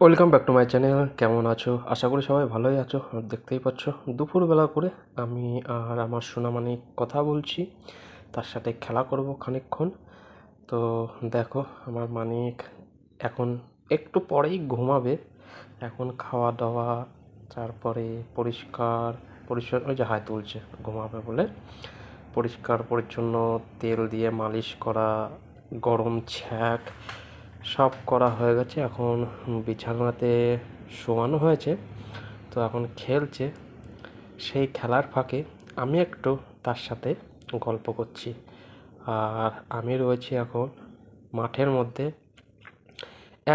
Welcome back to my channel. কেমন আছো? আশা করি সবাই ভালোই আছো। আর দেখতেই পাচ্ছ দুপুরবেলা করে আমি আর আমার সোনামানিক কথা বলছি, তার সাথে খেলা করব খানিকক্ষণ। তো দেখো, আমার মানিক এখন একটু পরেই ঘুমাবে। এখন খাওয়া দাওয়া, তারপরে পরিষ্কার পরিচ্ছন্ন, ওই যে হাই তুলছে ঘুমাবে বলে, পরিষ্কার পরিচ্ছন্ন তেল দিয়ে মালিশ করা, গরম ছ্যাঁক সব করা হয়ে গেছে। এখন বিছানাতে শোয়ানো হয়েছে, তো এখন খেলছে। সেই খেলার ফাঁকে আমি একটু তার সাথে গল্প করছি। আর আমি রয়েছি এখন মাঠের মধ্যে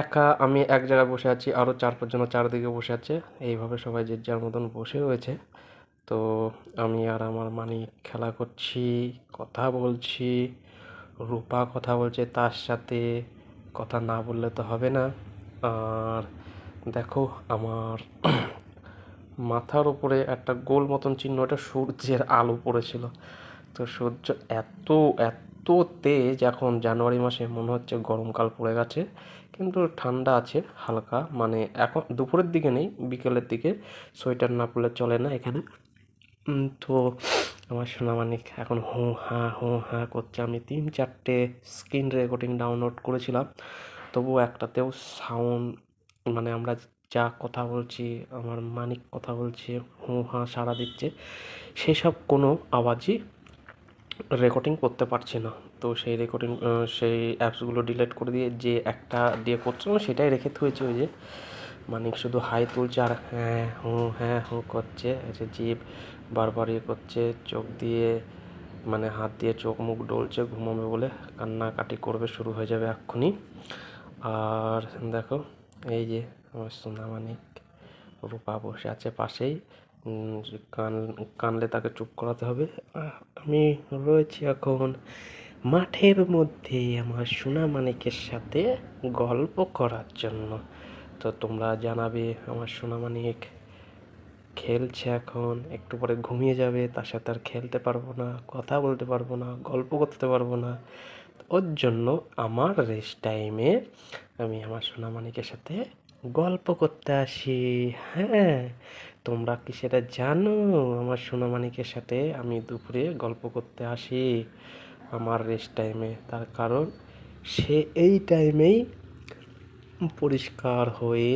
একা। আমি এক জায়গায় বসে আছি, আরও 4-5 জন চারদিকে বসে আছে। এইভাবে সবাই যে যার মতন বসে রয়েছে। তো আমি আর আমার মানিক খেলা করছি, কথা বলছি। রূপা কথা বলছে তার সাথে, কথা না বললে তো হবে না। আর দেখো, আমার মাথার উপরে একটা গোল মতন চিহ্ন, ওটা সূর্যের আলো পড়েছিল। তো সূর্য এত এত তেজ, এখন জানুয়ারি মাসে মনে হচ্ছে গরমকাল পড়ে গেছে, কিন্তু ঠান্ডা আছে হালকা। মানে এখন দুপুরের দিকে নেই, বিকেলের দিকে সোয়েটার না পরলে চলে না এখানে। তো আমার সোনামানিক এখন হুঁ হাঁ করছে। আমি 3-4টে স্ক্রিন রেকর্ডিং ডাউনলোড করেছিলাম, তবুও একটাতেও সাউন্ড, মানে আমরা যা কথা বলছি, আমার মানিক কথা বলছে, হুঁ হাঁ সাড়া দিচ্ছে, সেসব কোনো আওয়াজই রেকর্ডিং করতে পারছি না। তো সেই রেকর্ডিং, সেই অ্যাপসগুলো ডিলিট করে দিয়ে যে একটা দিয়ে করছিলাম সেটাই রেখে থুয়েছি। ওই যে মানিক শুধু হাই তুলছে আর হ্যাঁ হুঁ করছে, যে জিভ বারবার ইয়ে করছে, চোখ দিয়ে মানে হাত দিয়ে চোখ মুখ ডলছে ঘুমাবে বলে, কান্নাকাটি করবে, শুরু হয়ে যাবে এক্ষুনি। আর দেখো, এই যে আমার সোনা মানিক রূপা বসে আছে পাশেই। কান কানলে তাকে চুপ করাতে হবে। আমি রয়েছি এখন মাঠের মধ্যে আমার সোনা মানিকের সাথে গল্প করার জন্য। তো তোমরা জানাবে, আমার সোনা মানিক খেলছে, এখন একটু পরে ঘুমিয়ে যাবে, তার সাথে আর খেলতে পারবো না, কথা বলতে পারবো না, গল্প করতে পারবো না। ওর জন্য আমার রেস্ট টাইমে আমি আমার সোনামানিকের সাথে গল্প করতে আসি। হ্যাঁ, তোমরা কি সেটা জানো? আমার সোনামানিকের সাথে আমি দুপুরে গল্প করতে আসি আমার রেস্ট টাইমে। তার কারণ সে এই টাইমেই পরিষ্কার হয়ে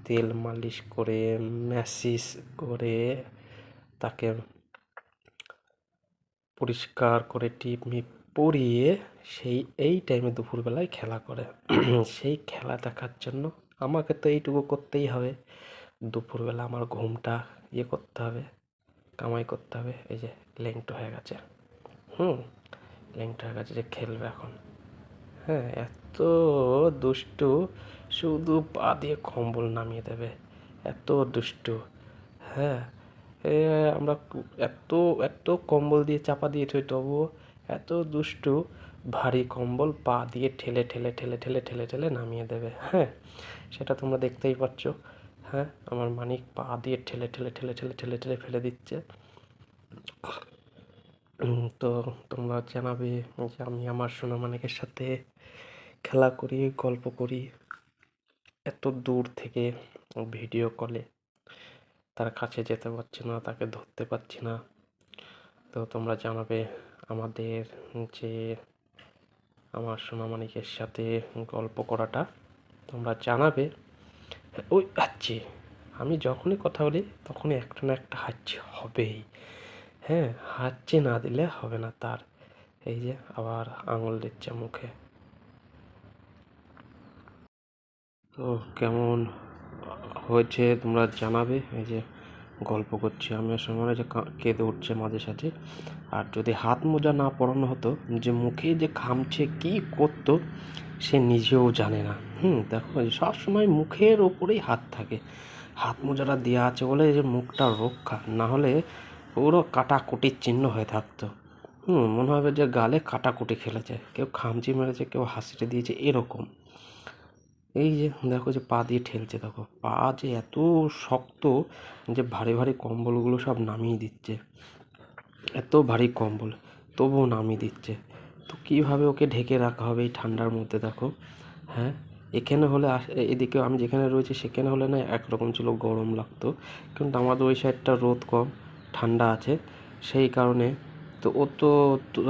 তেল মালিশ করে, ম্যাসেজ করে, তাকে পরিষ্কার করে টিপ মিপ পরিয়ে সেই এই টাইমে দুপুরবেলায় খেলা করে। সেই খেলা দেখার জন্য আমাকে তো এইটুকু করতেই হবে। দুপুরবেলা আমার ঘুমটা ইয়ে করতে হবে, কামাই করতে হবে। এই যে ল্যাংটো হয়ে গেছে, ল্যাংটো হয়ে গেছে, যে খেলবে এখন। হ্যাঁ, এত দুষ্টু, শুধু পা দিয়ে কম্বল নামিয়ে দেবে, এত দুষ্টু। হ্যাঁ, এ আমরা এত এত কম্বল দিয়ে চাপা দিয়ে থই, তবুও এত দুষ্টু। ভারী কম্বল পা দিয়ে ঠেলে ঠেলে ঠেলে ঠেলে ঠেলে ঠেলে নামিয়ে দেবে। হ্যাঁ, সেটা তোমরা দেখতেই পাচ্ছ। হ্যাঁ, আমার মানিক পা দিয়ে ঠেলে ঠেলে ঠেলে ঠেলে ঠেলে ঠেলে ফেলে দিচ্ছে। তো তোমরা জানাবে যে আমি আমার সোনা মানিকের সাথে খেলা করি, গল্প করি এত দূর থেকে ভিডিও কলে। তার কাছে যেতে পারছি না, তাকে ধরতে পারছি না। তো তোমরা জানাবে আমাদের যে আমার সোনামানিকের সাথে গল্প করাটা তোমরা জানাবে। ওই হাঁচি, আমি যখনই কথা বলি তখনই একটা না একটা হাঁচি হবেই। হ্যাঁ, হাঁচি না দিলে হবে না তার। এই যে আবার আঙুল দিচ্ছে মুখে। তো কেমন হয়েছে তোমরা জানাবে। এই যে গল্প করছি আমি, সময় যে কেঁদে উঠছে মাঝে সাঝে। আর যদি হাত মোজা না পরানো হতো, যে মুখে যে ঘামছে কি করতো সে নিজেও জানে না। দেখো, সবসময় মুখের ওপরেই হাত থাকে। হাত মোজাটা দেওয়া আছে বলে যে মুখটা রক্ষা, না হলে পুরো কাটাকুটির চিহ্ন হয়ে থাকতো। মনে হবে যে গালে কাটাকুটি খেলেছে, কেউ খামচি মেরেছে, কেউ হাসিটে দিয়েছে, এরকম। এই যে দেখো, যে পা দিয়ে ঠেলছে, দেখো পা যে এত শক্ত যে ভারী ভারী কম্বলগুলো সব নামিয়ে দিচ্ছে। এত ভারী কম্বল তবুও নামিয়ে দিচ্ছে। তো কীভাবে ওকে ঢেকে রাখা হবে এই ঠান্ডার মধ্যে দেখো। হ্যাঁ, এখানে হলে এদিকে আমি যেখানে রয়েছি সেখানে হলে না একরকম ছিল, গরম লাগতো, কিন্তু আমাদের ওই সাইডটা রোদ কম, ঠান্ডা আছে, সেই কারণে তো ও তো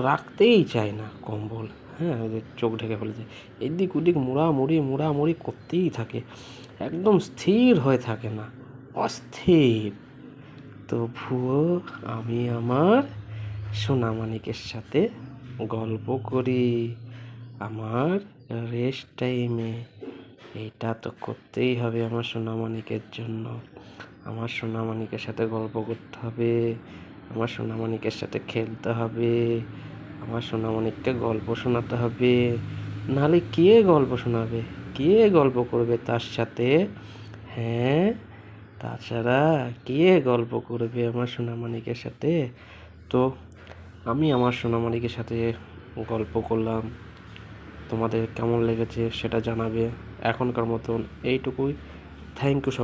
রাখতেই চায় না কম্বল। হ্যাঁ, ওই যে চোখ ঢেকে ফেলেছে, এদিক ওদিক মুড়ামুড়ি করতেই থাকে, একদম স্থির হয়ে থাকে না, অস্থির। তবুও আমি আমার সোনামানিকের সাথে গল্প করি আমার রেস্ট টাইমে। এটা তো করতেই হবে আমার সোনামানিকের জন্য। আমার সোনামানিকের সাথে গল্প করতে হবে, আমার সোনামানিকের সাথে খেলতে হবে, আমার সোনামানিককে গল্প শোনাতে হবে। নাহলে কে গল্প শোনাবে, কে গল্প করবে তার সাথে? হ্যাঁ, তাছাড়া কে গল্প করবে আমার সোনামানিকের সাথে? তো আমি আমার সোনামানিকের সাথে গল্প করলাম, তোমাদের কেমন লেগেছে সেটা জানাবে। এখনকার মতন এইটুকুই। থ্যাংক ইউ সবাই।